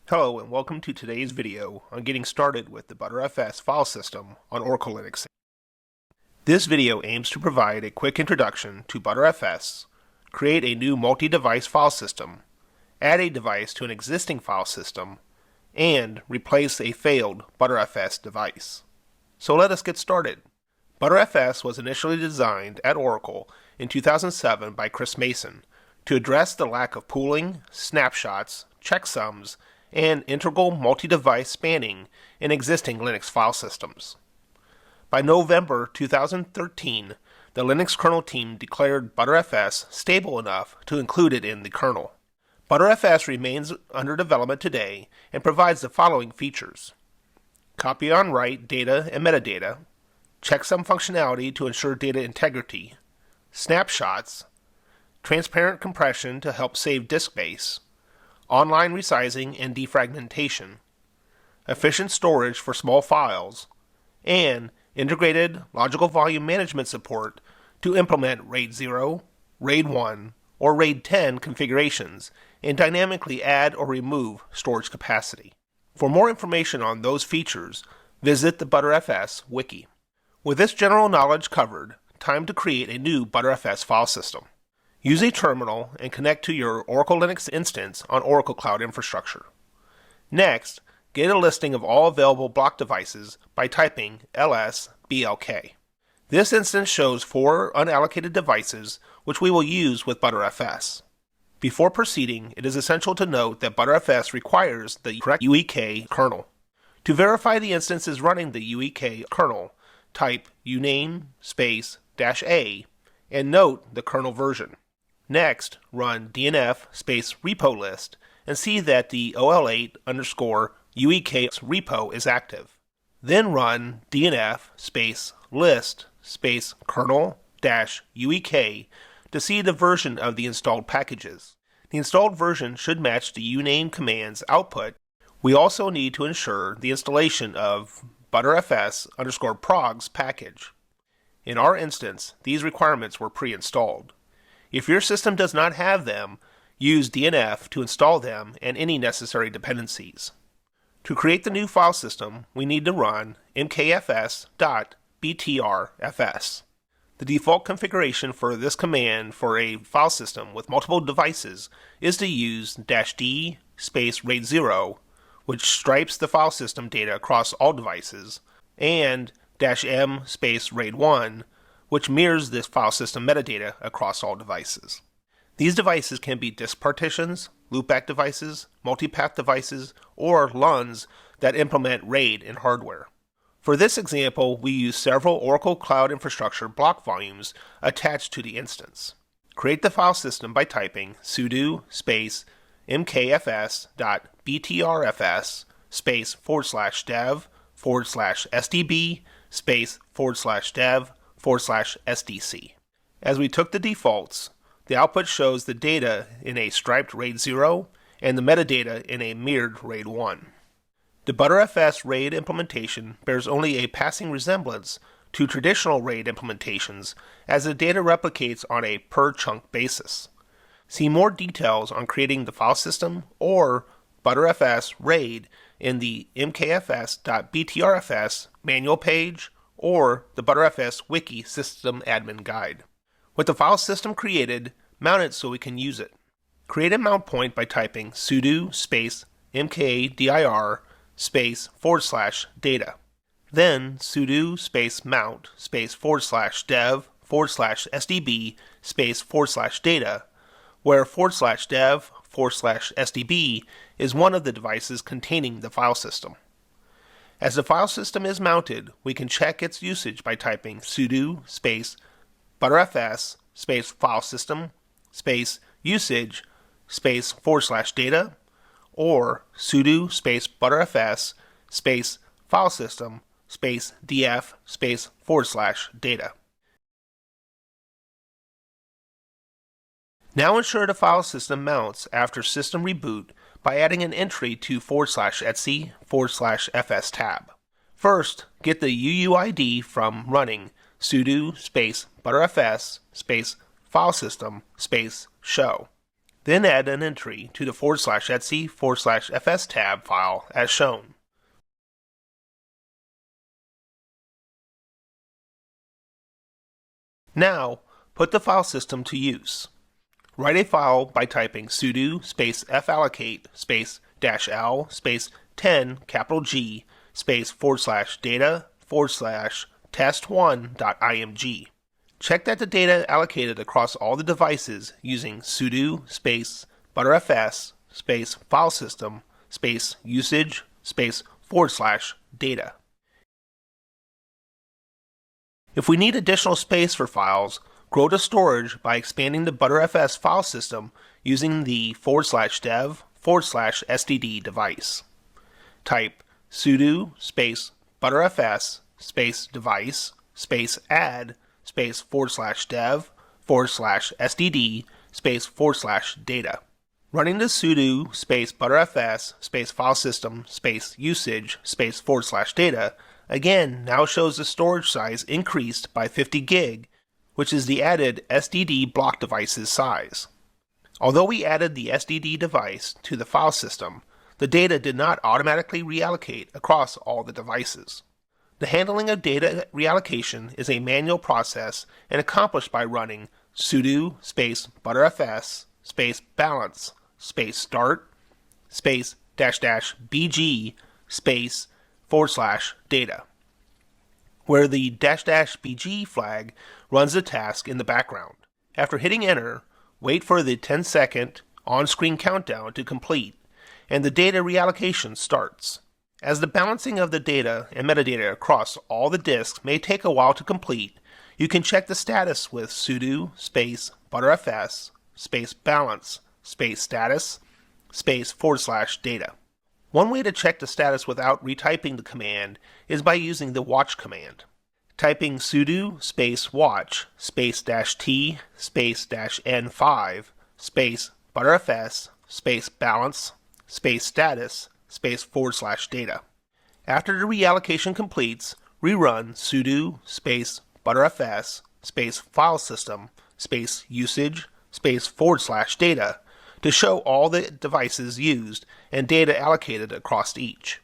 Hello and welcome to today's video on getting started with the Btrfs file system on Oracle Linux. This video aims to provide a quick introduction to Btrfs, create a new multi-device file system, add a device to an existing file system, and replace a failed Btrfs device. So let us get started. Btrfs was initially designed at Oracle in 2007 by Chris Mason to address the lack of pooling, snapshots, checksums, and integral multi-device spanning in existing Linux file systems. By November 2013, the Linux kernel team declared Btrfs stable enough to include it in the kernel. Btrfs remains under development today and provides the following features: copy on write data and metadata, checksum functionality to ensure data integrity, snapshots, transparent compression to help save disk space, online resizing and defragmentation, efficient storage for small files, and integrated logical volume management support to implement RAID 0, RAID 1, or RAID 10 configurations and dynamically add or remove storage capacity. For more information on those features, visit the Btrfs wiki. With this general knowledge covered, time to create a new Btrfs file system. Use a terminal and connect to your Oracle Linux instance on Oracle Cloud Infrastructure. Next, get a listing of all available block devices by typing ls-blk. This instance shows 4 unallocated devices which we will use with Btrfs. Before proceeding, it is essential to note that Btrfs requires the correct UEK kernel. To verify the instance is running the UEK kernel, type uname -a and note the kernel version. Next, run dnf repo list and see that the OL8_UEK repo is active. Then run dnf list kernel-UEK to see the version of the installed packages. The installed version should match the uname command's output. We also need to ensure the installation of Btrfs_progs package. In our instance, these requirements were pre-installed. If your system does not have them, use dnf to install them and any necessary dependencies. To create the new file system, we need to run mkfs.btrfs. The default configuration for this command for a file system with multiple devices is to use -d RAID 0, which stripes the file system data across all devices, and -m RAID 1, which mirrors this file system metadata across all devices. These devices can be disk partitions, loopback devices, multipath devices, or LUNs that implement RAID in hardware. For this example, we use several Oracle Cloud Infrastructure block volumes attached to the instance. Create the file system by typing sudo mkfs.btrfs /dev/sdb /dev/sdc. As we took the defaults, the output shows the data in a striped RAID 0 and the metadata in a mirrored RAID 1. The Btrfs RAID implementation bears only a passing resemblance to traditional RAID implementations as the data replicates on a per-chunk basis. See more details on creating the file system or Btrfs RAID in the mkfs.btrfs manual page or the Btrfs Wiki System Admin Guide. With the file system created, mount it so we can use it. Create a mount point by typing sudo mkdir /data. Then sudo mount /dev/sdb /data, where /dev/sdb is one of the devices containing the file system. As the file system is mounted, we can check its usage by typing sudo Btrfs file system usage /data or sudo Btrfs file system df /data. Now ensure the file system mounts after system reboot by adding an entry to /etc/fs tab. First, get the UUID from running sudo Btrfs file system show. Then add an entry to the /etc/fs tab file as shown. Now, put the file system to use. Write a file by typing sudo space fallocate space -l space 10 capital G space /data /test1.img. Check that the data allocated across all the devices using sudo space Btrfs space file system space usage space /data. If we need additional space for files, grow to storage by expanding the Btrfs file system using the /dev /std device. Type sudo space Btrfs space device space add space /dev /std space /data. Running the sudo space Btrfs space file system space usage space /data again now shows the storage size increased by 50 gig, which is the added SDD block device's size. Although we added the SDD device to the file system, the data did not automatically reallocate across all the devices. The handling of data reallocation is a manual process and accomplished by running sudo space Btrfs space balance space start space --bg space /data, where the --bg flag runs the task in the background. After hitting enter, wait for the 10-second on-screen countdown to complete, and the data reallocation starts. As the balancing of the data and metadata across all the disks may take a while to complete, you can check the status with sudo space Btrfs space balance space status space /data. One way to check the status without retyping the command is by using the watch command. Typing sudo space watch space -t space -n5 space Btrfs space balance space status space /data. After the reallocation completes, rerun sudo space Btrfs space file system space usage space /data to show all the devices used and data allocated across each.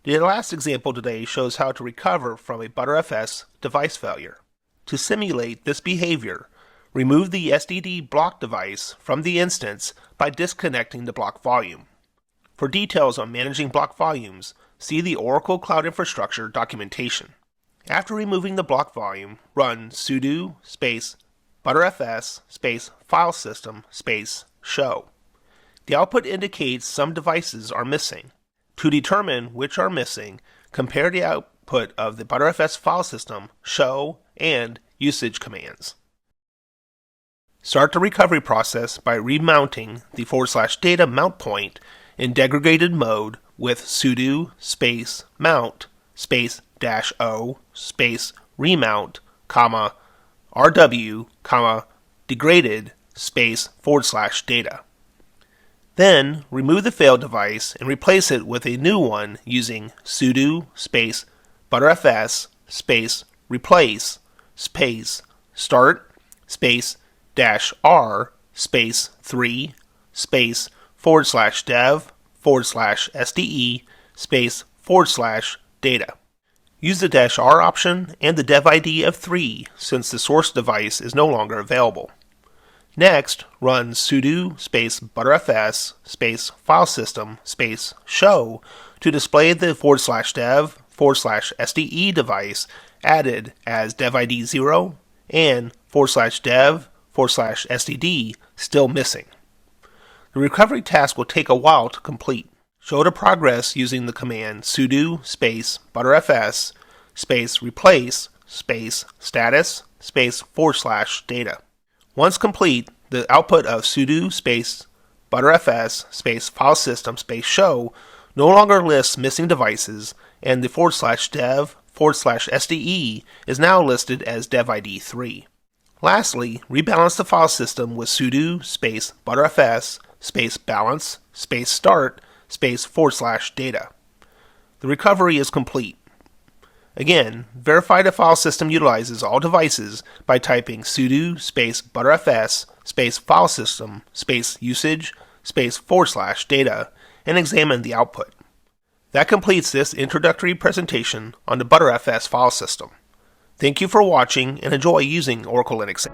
The last example today shows how to recover from a Btrfs device failure. To simulate this behavior, remove the SDD block device from the instance by disconnecting the block volume. For details on managing block volumes, see the Oracle Cloud Infrastructure documentation. After removing the block volume, run sudo space Btrfs space file system space show. The output indicates some devices are missing. To determine which are missing, compare the output of the Btrfs file system show and usage commands. Start the recovery process by remounting the /data mount point in degraded mode with sudo space mount space -o space remount, rw, degraded space /data. Then remove the failed device and replace it with a new one using sudo space Btrfs space replace space start space -r space 3 space /dev /ste space /data. Use the -r option and the dev ID of 3 since the source device is no longer available. Next, run sudo space Btrfs space file system space show to display the /dev /ste device added as dev ID 0 and /dev /std still missing. The recovery task will take a while to complete. Show the progress using the command sudo space Btrfs space replace space status space /data. Once complete, the output of sudo space Btrfs space file system space show no longer lists missing devices, and the /dev /ste is now listed as dev ID 3. Lastly, rebalance the file system with sudo space Btrfs space balance space start space /data. The recovery is complete. Again, verify the file system utilizes all devices by typing sudo space Btrfs space file system space usage space / data and examine the output. That completes this introductory presentation on the Btrfs file system. Thank you for watching and enjoy using Oracle Linux.